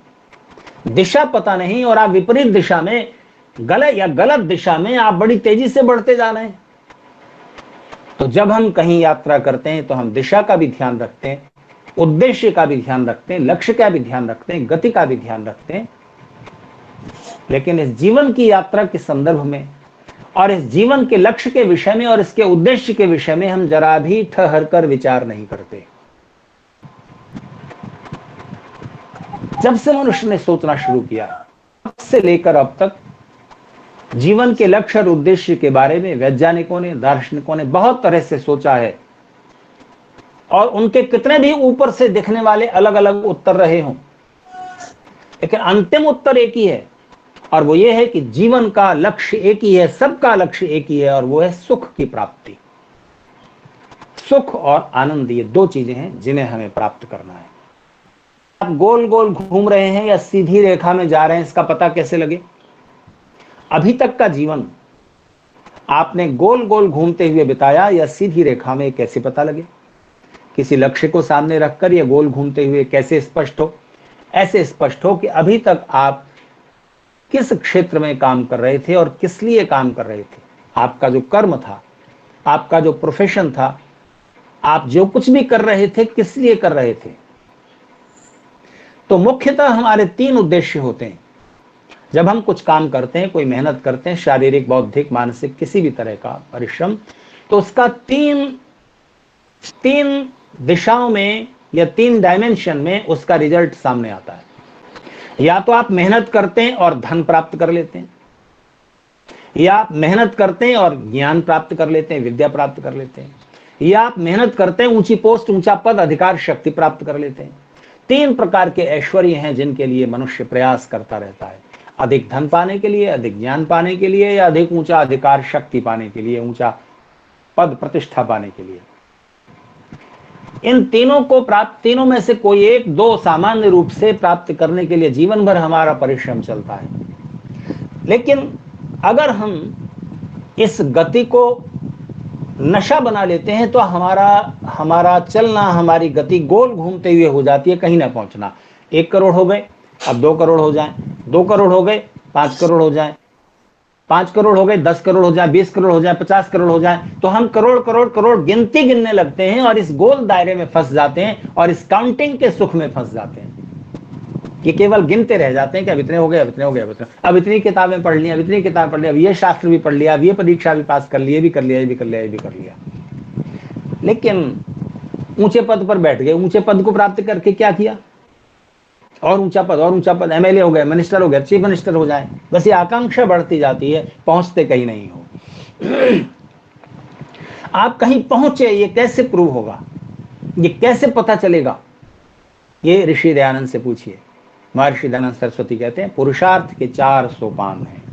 दिशा पता नहीं और आप विपरीत दिशा में, गलत दिशा में आप बड़ी तेजी से बढ़ते जा रहे हैं। तो जब हम कहीं यात्रा करते हैं तो हम दिशा का भी ध्यान रखते हैं, उद्देश्य का भी ध्यान रखते हैं, लक्ष्य का भी ध्यान रखते हैं, गति का भी ध्यान रखते हैं। लेकिन इस जीवन की यात्रा के संदर्भ में और इस जीवन के लक्ष्य के विषय में और इसके उद्देश्य के विषय में हम जरा भी ठहर कर विचार नहीं करते। जब से मनुष्य ने सोचना शुरू किया, तब से लेकर अब तक जीवन के लक्ष्य और उद्देश्य के बारे में वैज्ञानिकों ने, दार्शनिकों ने बहुत तरह से सोचा है। और उनके कितने भी ऊपर से दिखने वाले अलग अलग उत्तर रहे हों, लेकिन अंतिम उत्तर एक ही है, और वो ये है कि जीवन का लक्ष्य एक ही है, सबका लक्ष्य एक ही है, और वो है सुख की प्राप्ति। सुख और आनंद, ये दो चीजें हैं जिन्हें हमें प्राप्त करना है। आप गोल गोल घूम रहे हैं या सीधी रेखा में जा रहे हैं, इसका पता कैसे लगे? अभी तक का जीवन आपने गोल गोल घूमते हुए बिताया या सीधी रेखा में, कैसे पता लगे? किसी लक्ष्य को सामने रखकर या गोल घूमते हुए कैसे स्पष्ट हो? ऐसे स्पष्ट हो कि अभी तक आप किस क्षेत्र में काम कर रहे थे और किस लिए काम कर रहे थे। आपका जो कर्म था, आपका जो प्रोफेशन था, आप जो कुछ भी कर रहे थे, किस लिए कर रहे थे। तो मुख्यतः हमारे 3 उद्देश्य होते हैं जब हम कुछ काम करते हैं, कोई मेहनत करते हैं, शारीरिक, बौद्धिक, मानसिक, किसी भी तरह का परिश्रम, तो उसका 3 दिशाओं में या 3 डायमेंशन में उसका रिजल्ट सामने आता है। या तो आप मेहनत करते हैं और धन प्राप्त कर लेते हैं, या आप मेहनत करते हैं और ज्ञान प्राप्त कर लेते हैं, विद्या प्राप्त कर लेते हैं, या आप मेहनत करते हैं, ऊंची पोस्ट, ऊंचा पद, अधिकार, शक्ति प्राप्त कर लेते हैं। 3 प्रकार के ऐश्वर्य हैं जिनके लिए मनुष्य प्रयास करता रहता है, अधिक धन पाने के लिए, अधिक ज्ञान पाने के लिए, या अधिक ऊंचा अधिकार, शक्ति पाने के लिए, ऊंचा पद, प्रतिष्ठा पाने के लिए। इन तीनों में से कोई एक, 2 सामान्य रूप से प्राप्त करने के लिए जीवन भर हमारा परिश्रम चलता है। लेकिन अगर हम इस गति को नशा बना लेते हैं तो हमारा चलना, हमारी गति गोल घूमते हुए हो जाती है, कहीं ना पहुंचना। 1 करोड़ हो गए, अब 2 करोड़ हो जाए, 2 करोड़ हो गए, 5 करोड़ हो जाए, 5 करोड़ हो गए, 10 करोड़ हो जाए, 20 करोड़ हो जाए, 50 करोड़ हो जाए, तो हम करोड़ करोड़ करोड़ गिनने लगते हैं और इस गोल दायरे में फंस जाते हैं और इस काउंटिंग के सुख में फंस जाते हैं कि केवल गिनते रह जाते हैं कि अब इतने हो गए, अब इतने हो गए, अब इतनी किताबें पढ़ ली, अब इतनी किताब पढ़ ली, अब ये शास्त्र भी पढ़ लिया, अब ये परीक्षा भी पास कर ली, ये भी कर लिया, ये भी कर लिया, ये भी कर लिया। लेकिन ऊंचे पद पर बैठ गए, ऊंचे पद को प्राप्त करके क्या किया? और ऊंचा पद, और ऊंचा पद, एमएलए हो गए, मिनिस्टर हो गए, चीफ मिनिस्टर हो जाए, बस ये आकांक्षा बढ़ती जाती है, पहुंचते कहीं नहीं हो। आप कहीं पहुंचे, ये कैसे प्रूव होगा, ये कैसे पता चलेगा? ये ऋषि दयानंद से पूछिए। महर्षि दयानंद सरस्वती कहते हैं पुरुषार्थ के 4 सोपान हैं,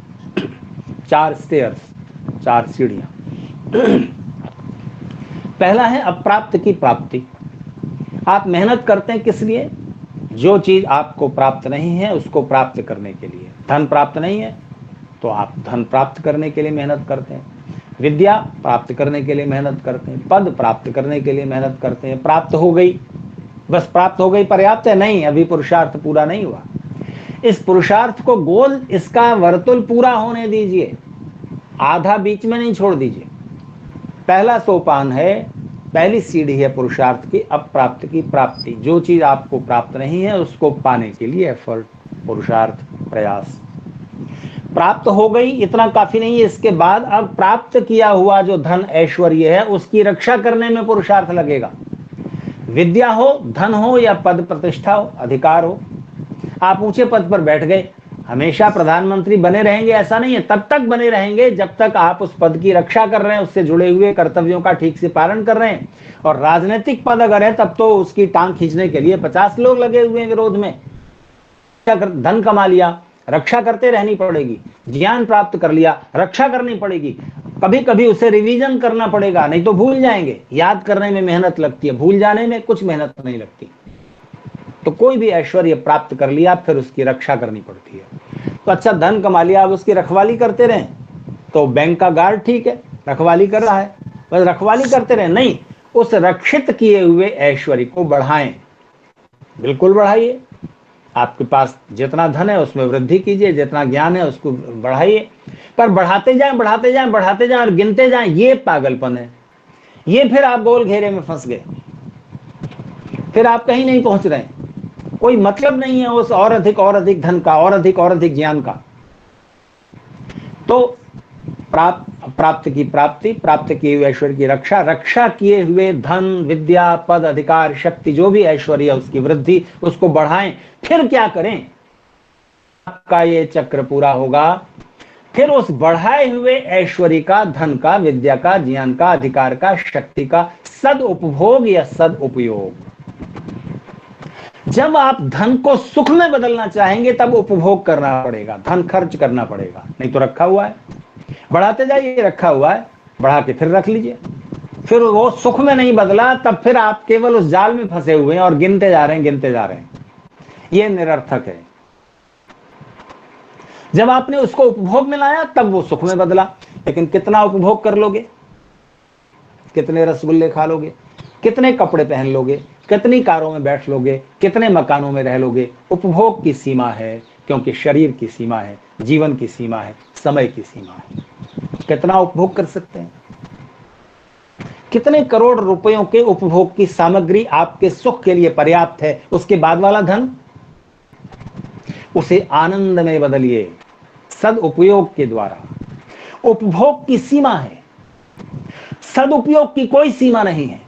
4 स्टेयर्स, 4 सीढ़ियां। पहला है अप्राप्त की प्राप्ति। आप मेहनत करते हैं किस लिए? जो चीज आपको प्राप्त नहीं है उसको प्राप्त करने के लिए। धन प्राप्त नहीं है तो आप धन प्राप्त करने के लिए मेहनत करते हैं, विद्या प्राप्त करने के लिए मेहनत करते हैं, पद प्राप्त करने के लिए मेहनत करते हैं। प्राप्त हो गई, बस प्राप्त हो गई पर्याप्त है? नहीं, अभी पुरुषार्थ पूरा नहीं हुआ। इस पुरुषार्थ को गोल, इसका वर्तुल पूरा होने दीजिए, आधा बीच में नहीं छोड़ दीजिए। पहला सोपान है, पहली सीढ़ी है पुरुषार्थ की, अप्राप्त की प्राप्ति। जो चीज आपको प्राप्त नहीं है उसको पाने के लिए एफर्ट, पुरुषार्थ, प्रयास। प्राप्त हो गई, इतना काफी नहीं है, इसके बाद अब प्राप्त किया हुआ जो धन ऐश्वर्य है उसकी रक्षा करने में पुरुषार्थ लगेगा। विद्या हो, धन हो, या पद प्रतिष्ठा हो, अधिकार हो। आप ऊंचे पद पर बैठ गए, हमेशा प्रधानमंत्री बने रहेंगे ऐसा नहीं है, तब तक बने रहेंगे जब तक आप उस पद की रक्षा कर रहे हैं, उससे जुड़े हुए कर्तव्यों का ठीक से पालन कर रहे हैं। और राजनीतिक पद अगर है तब तो उसकी टांग खींचने के लिए 50 लोग लगे हुए हैं विरोध में। धन कमा लिया, रक्षा करते रहनी पड़ेगी। ज्ञान प्राप्त कर लिया, रक्षा करनी पड़ेगी। कभी कभी उसे रिवीजन करना पड़ेगा, नहीं तो भूल जाएंगे। याद करने में मेहनत लगती है, भूल जाने में कुछ मेहनत नहीं लगती। तो कोई भी ऐश्वर्य प्राप्त कर लिया फिर उसकी रक्षा करनी पड़ती है। तो अच्छा धन कमा लिया, अब उसकी रखवाली करते रहें तो बैंक का गार्ड ठीक है, रखवाली कर रहा है, बस रखवाली करते रहें, नहीं, उस रक्षित किए हुए ऐश्वर्य को बढ़ाएं, बिल्कुल बढ़ाइए। आपके पास जितना धन है उसमें वृद्धि कीजिए, जितना ज्ञान है उसको बढ़ाइए, पर बढ़ाते जाएं, बढ़ाते जाएं, बढ़ाते जाएं और गिनते जाएं, ये पागलपन है। ये फिर आप गोल घेरे में फंस गए, फिर आप कहीं नहीं पहुंच रहे। कोई मतलब नहीं है उस और अधिक धन का, और अधिक ज्ञान का। तो प्राप्त की प्राप्ति, प्राप्त किए हुए ऐश्वर्य की रक्षा, रक्षा किए हुए धन, विद्या, पद, अधिकार, शक्ति, जो भी ऐश्वर्य है उसकी वृद्धि, उसको बढ़ाएं। फिर क्या करें? आपका ये चक्र पूरा होगा फिर उस बढ़ाए हुए ऐश्वर्य का, धन का, विद्या का, ज्ञान का, अधिकार का, शक्ति का सदुपभोग या सदुपयोग। जब आप धन को सुख में बदलना चाहेंगे तब उपभोग करना पड़ेगा, धन खर्च करना पड़ेगा, नहीं तो रखा हुआ है बढ़ाते जाइए, रखा हुआ है बढ़ा के फिर रख लीजिए। फिर वो सुख में नहीं बदला, तब फिर आप केवल उस जाल में फंसे हुए हैं और गिनते जा रहे हैं, गिनते जा रहे हैं। ये निरर्थक है। जब आपने उसको उपभोग में लाया तब वो सुख में बदला। लेकिन कितना उपभोग कर लोगे, कितने रसगुल्ले खा लोगे, कितने कपड़े पहन लोगे, कितनी कारों में बैठ लोगे, कितने मकानों में रह लोगे। उपभोग की सीमा है, क्योंकि शरीर की सीमा है, जीवन की सीमा है, समय की सीमा है। कितना उपभोग कर सकते हैं? कितने करोड़ रुपयों के उपभोग की सामग्री आपके सुख के लिए पर्याप्त है? उसके बाद वाला धन, उसे आनंद में बदलिए सदुपयोग के द्वारा। उपभोग की सीमा है, सदुपयोग की कोई सीमा नहीं है।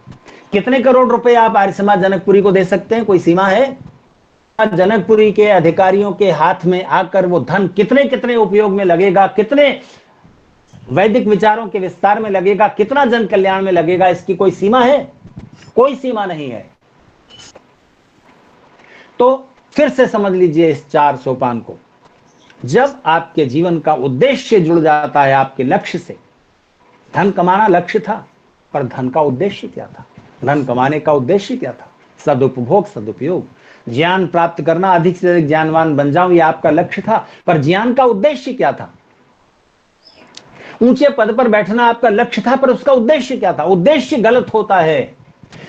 कितने करोड़ रुपए आप आर्य समाज जनकपुरी को दे सकते हैं? कोई सीमा है? जनकपुरी के अधिकारियों के हाथ में आकर वो धन कितने कितने उपयोग में लगेगा, कितने वैदिक विचारों के विस्तार में लगेगा, कितना जन कल्याण में लगेगा, इसकी कोई सीमा है? कोई सीमा नहीं है। तो फिर से समझ लीजिए इस 4 सोपान को। जब आपके जीवन का उद्देश्य जुड़ जाता है आपके लक्ष्य से, धन कमाना लक्ष्य था, पर धन का उद्देश्य क्या था? धन कमाने का उद्देश्य क्या था? सदुपभोग, सदुपयोग। ज्ञान प्राप्त करना, अधिक से अधिक ज्ञानवान बन जाऊं, यह आपका लक्ष्य था, पर ज्ञान का उद्देश्य क्या था? ऊंचे पद पर बैठना आपका लक्ष्य था, पर उसका उद्देश्य क्या था? उद्देश्य गलत होता है।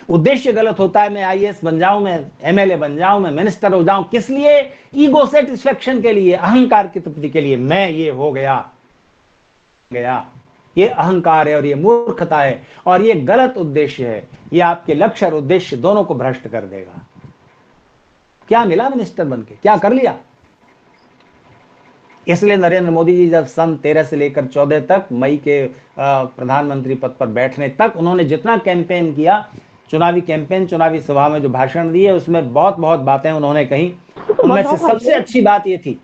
उद्देश्य गलत होता है। मैं आईएएस बन जाऊं, मैं एमएलए बन जाऊं, मैं मिनिस्टर हो जाऊं, किस लिए? ईगो सेटिस्फेक्शन के लिए, अहंकार की तृप्ति के लिए। मैं ये हो गया, ये अहंकार है और ये मूर्खता है और ये गलत उद्देश्य है। ये आपके लक्ष्य और उद्देश्य दोनों को भ्रष्ट कर देगा। क्या मिला मिनिस्टर बनके? क्या कर लिया? इसलिए नरेंद्र मोदी जी जब सन 13 से लेकर 14 तक, मई के प्रधानमंत्री पद पर बैठने तक, उन्होंने जितना कैंपेन किया, चुनावी कैंपेन, चुनावी सभा में जो भाषण दिए, उसमें बहुत बहुत बातें उन्होंने कही। उनमें से सबसे अच्छी बात ये थी,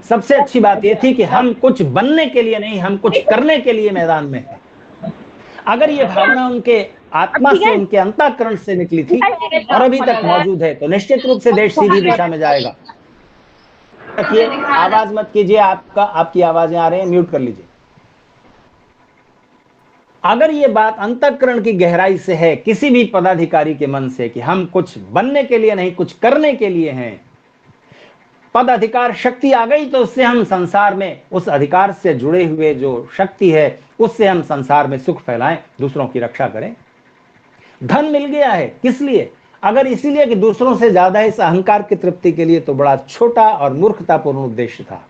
सबसे अच्छी बात यह थी कि हम कुछ बनने के लिए नहीं, हम कुछ करने के लिए मैदान में हैं। अगर ये भावना उनके आत्मा से, उनके अंतःकरण से निकली थी और अभी तक मौजूद है, तो निश्चित रूप से देश सीधी दिशा में जाएगा। रखिए, आवाज मत कीजिए, आपकी आवाजें आ रही हैं, म्यूट कर लीजिए। अगर ये बात अंतःकरण की गहराई से है किसी भी पदाधिकारी के मन से कि हम कुछ बनने के लिए नहीं, कुछ करने के लिए हैं, पद अधिकार शक्ति आ गई, तो उससे हम संसार में, उस अधिकार से जुड़े हुए जो शक्ति है, उससे हम संसार में सुख फैलाएं, दूसरों की रक्षा करें। धन मिल गया है किस लिए? अगर इसीलिए कि दूसरों से ज्यादा इस अहंकार की तृप्ति के लिए, तो बड़ा छोटा और मूर्खतापूर्ण उद्देश्य था।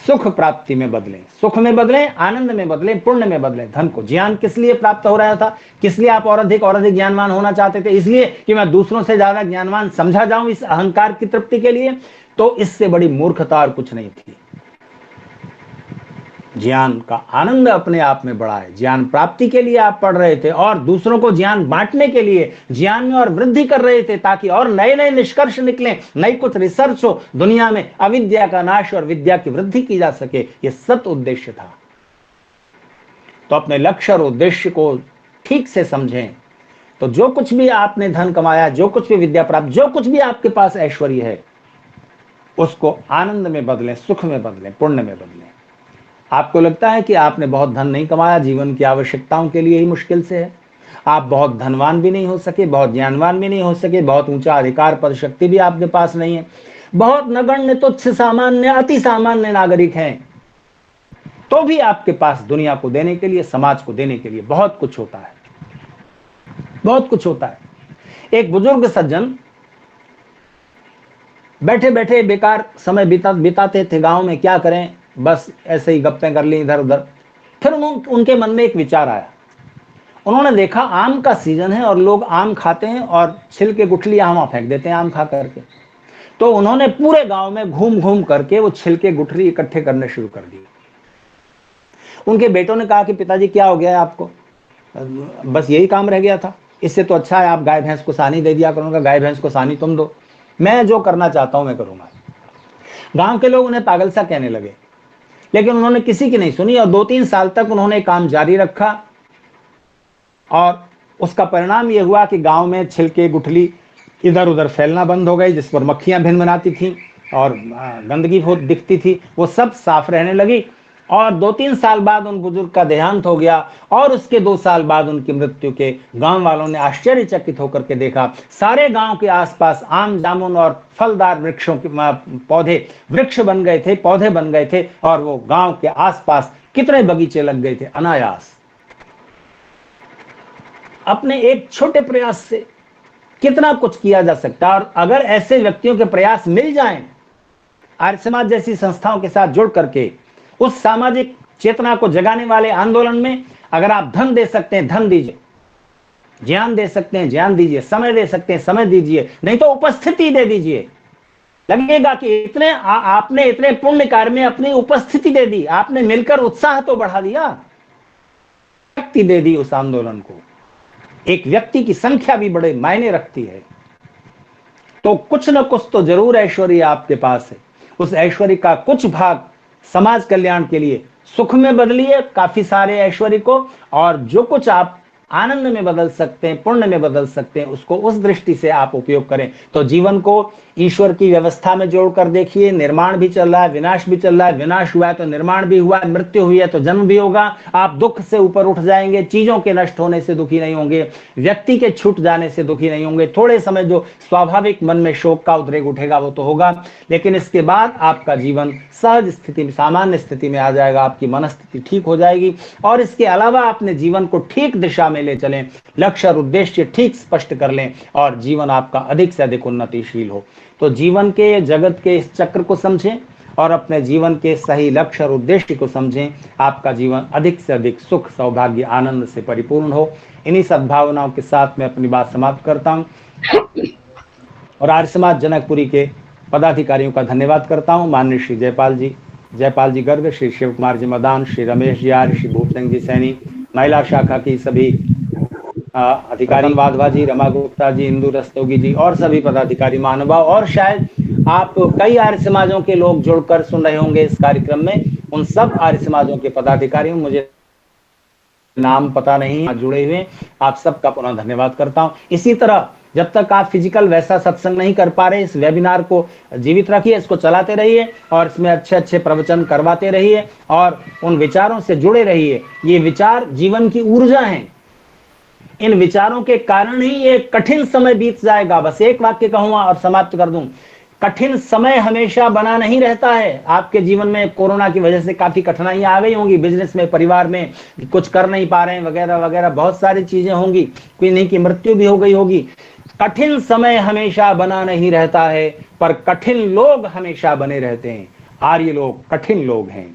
सुख प्राप्ति में बदलें, सुख में बदलें, आनंद में बदलें, पुण्य में बदलें धन को। ज्ञान किस लिए प्राप्त हो रहा था? किस लिए आप और अधिक ज्ञानवान होना चाहते थे? इसलिए कि मैं दूसरों से ज्यादा ज्ञानवान समझा जाऊं, इस अहंकार की तृप्ति के लिए। तो इससे बड़ी मूर्खता और कुछ नहीं थी। ज्ञान का आनंद अपने आप में बड़ा है। ज्ञान प्राप्ति के लिए आप पढ़ रहे थे और दूसरों को ज्ञान बांटने के लिए ज्ञान में और वृद्धि कर रहे थे, ताकि और नए नए निष्कर्ष निकलें, नई कुछ रिसर्च हो, दुनिया में अविद्या का नाश और विद्या की वृद्धि की जा सके। यह सत उद्देश्य था। तो अपने लक्ष्य और उद्देश्य को ठीक से समझें। तो जो कुछ भी आपने धन कमाया, जो कुछ भी विद्या प्राप्त, जो कुछ भी आपके पास ऐश्वर्य है, उसको आनंद में बदलें, सुख में बदलें, पुण्य में बदलें। आपको लगता है कि आपने बहुत धन नहीं कमाया, जीवन की आवश्यकताओं के लिए ही मुश्किल से है, आप बहुत धनवान भी नहीं हो सके, बहुत ज्ञानवान भी नहीं हो सके, बहुत ऊंचा अधिकार पद शक्ति भी आपके पास नहीं है, बहुत नगण्य, तुच्छ, सामान्य, अति सामान्य नागरिक हैं, तो भी आपके पास दुनिया को देने के लिए, समाज को देने के लिए बहुत कुछ होता है, बहुत कुछ होता है। एक बुजुर्ग सज्जन बैठे बैठे बेकार समय बिताते थे गांव में, क्या करें, बस ऐसे ही गप्पें कर ली इधर उधर। फिर उनके मन में एक विचार आया। उन्होंने देखा आम का सीजन है और लोग आम खाते हैं और छिलके गुठलियां वहां फेंक देते हैं आम खा करके। तो उन्होंने पूरे गांव में घूम घूम करके वो छिलके गुठली इकट्ठे करने शुरू कर दिए। उनके बेटों ने कहा कि पिताजी क्या हो गया है आपको? बस यही काम रह गया था, इससे तो अच्छा है आप गाय भैंस को सानी दे दिया करूंगा, गाय भैंस को सानी तुम दो, मैं जो करना चाहता हूं मैं करूंगा। गांव के लोग उन्हें पागल सा कहने लगे, लेकिन उन्होंने किसी की नहीं सुनी और 2-3 साल तक उन्होंने काम जारी रखा। और उसका परिणाम यह हुआ कि गांव में छिलके गुठली इधर उधर फैलना बंद हो गई, जिस पर मक्खियां भिनभिनाती थी और गंदगी बहुत दिखती थी, वो सब साफ रहने लगी। और 2-3 साल बाद उन बुजुर्ग का देहांत हो गया और उसके 2 साल बाद उनकी मृत्यु के गांव वालों ने आश्चर्यचकित होकर के देखा, सारे गांव के आसपास आम जामुन और फलदार वृक्षों के पौधे वृक्ष बन गए थे, पौधे बन गए थे, और वो गांव के आसपास कितने बगीचे लग गए थे अनायास। अपने एक छोटे प्रयास से कितना कुछ किया जा सकता है। और अगर ऐसे व्यक्तियों के प्रयास मिल जाएं, आर्य समाज जैसी संस्थाओं के साथ जुड़ करके उस सामाजिक चेतना को जगाने वाले आंदोलन में अगर आप धन दे सकते हैं धन दीजिए, ज्ञान दे सकते हैं ज्ञान दीजिए, समय दे सकते हैं समय दीजिए, नहीं तो उपस्थिति दे दीजिए। लगेगा कि इतने आपने इतने पुण्य कार्य में अपनी उपस्थिति दे दी, आपने मिलकर उत्साह तो बढ़ा दिया, शक्ति दे दी उस आंदोलन को। एक व्यक्ति की संख्या भी बड़े मायने रखती है। तो कुछ न कुछ तो जरूर ऐश्वर्य आपके पास है, उस ऐश्वर्य का कुछ भाग समाज कल्याण के लिए सुख में बदलिए, काफी सारे ऐश्वर्य को, और जो कुछ आप आनंद में बदल सकते हैं, पुण्य में बदल सकते हैं, उसको उस दृष्टि से आप उपयोग करें। तो जीवन को ईश्वर की व्यवस्था में जोड़कर देखिए। निर्माण भी चल रहा है, विनाश भी चल रहा है, विनाश हुआ है तो निर्माण भी हुआ है, मृत्यु हुई है तो जन्म भी होगा। आप दुख से ऊपर उठ जाएंगे, चीजों के नष्ट होने से दुखी नहीं होंगे, व्यक्ति के छूट जाने से दुखी नहीं होंगे। थोड़े समय जो स्वाभाविक मन में शोक का उद्रेक उठेगा वो तो होगा, लेकिन इसके बाद आपका जीवन सहज स्थिति में, सामान्य स्थिति में आ जाएगा, आपकी मनस्थिति ठीक हो जाएगी। और इसके अलावा अपने जीवन को ठीक दिशा में ले चलें, लक्ष्य और उद्देश्य ठीक स्पष्ट कर लें और जीवन आपका अधिक से अधिक उन्नतिशील हो। तो जीवन के, जगत के इस चक्र को समझें और अपने जीवन के सही लक्ष्य और उद्देश्य को समझें। आपका जीवन अधिक से अधिक सुख, सौभाग्य, आनंद से परिपूर्ण हो। इन्हीं सद्भावनाओं के साथ मैं अपनी बात समाप्त करता हूं और आर्य समाज जनकपुरी के पदाधिकारियों का धन्यवाद करता हूं। माननीय श्री जयपाल जी गर्ग, श्री शिव कुमार जी मदान, श्री रमेश जी आर्य, श्री भूप सिंह जी सैनी, महिला शाखा की सभी अधिकारी, वाधवा जी, रमा गुप्ता जी, इंदु रस्तोगी जी और सभी पदाधिकारी महानुभाव, और शायद आप कई आर्य समाजों के लोग जुड़कर सुन रहे होंगे इस कार्यक्रम में। उन सब आर्य समाजों के पदाधिकारियों, मुझे नाम पता नहीं, जुड़े हुए, आप सबका पुनः धन्यवाद करता हूं। इसी तरह जब तक आप फिजिकल वैसा सत्संग नहीं कर पा रहे, इस वेबिनार को जीवित रखिए, इसको चलाते रहिए और इसमें अच्छे अच्छे प्रवचन करवाते रहिए और उन विचारों से जुड़े रहिए। ये विचार जीवन की ऊर्जा हैं, इन विचारों के कारण ही ये कठिन समय बीत जाएगा। बस एक वाक्य कहूंगा और समाप्त कर दूं, कठिन समय हमेशा बना नहीं रहता है। आपके जीवन में कोरोना की वजह से काफी कठिनाइयां आ गई होंगी, बिजनेस में, परिवार में कुछ कर नहीं पा रहे हैं वगैरह वगैरह, बहुत सारी चीजें होंगी, कोई नहीं की मृत्यु भी हो गई होगी। कठिन समय हमेशा बना नहीं रहता है, पर कठिन लोग हमेशा बने रहते हैं। आर्य लोग कठिन लोग हैं,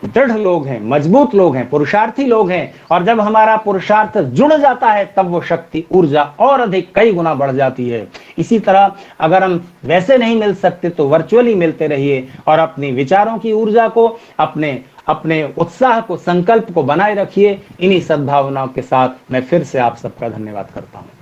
दृढ़ लोग हैं, मजबूत लोग हैं, पुरुषार्थी लोग हैं। और जब हमारा पुरुषार्थ जुड़ जाता है तब वो शक्ति, ऊर्जा और अधिक कई गुना बढ़ जाती है। इसी तरह अगर हम वैसे नहीं मिल सकते तो वर्चुअली मिलते रहिए और अपनी विचारों की ऊर्जा को, अपने उत्साह को, संकल्प को बनाए रखिए। इन्हीं सद्भावनाओं के साथ मैं फिर से आप सबका धन्यवाद करता हूं।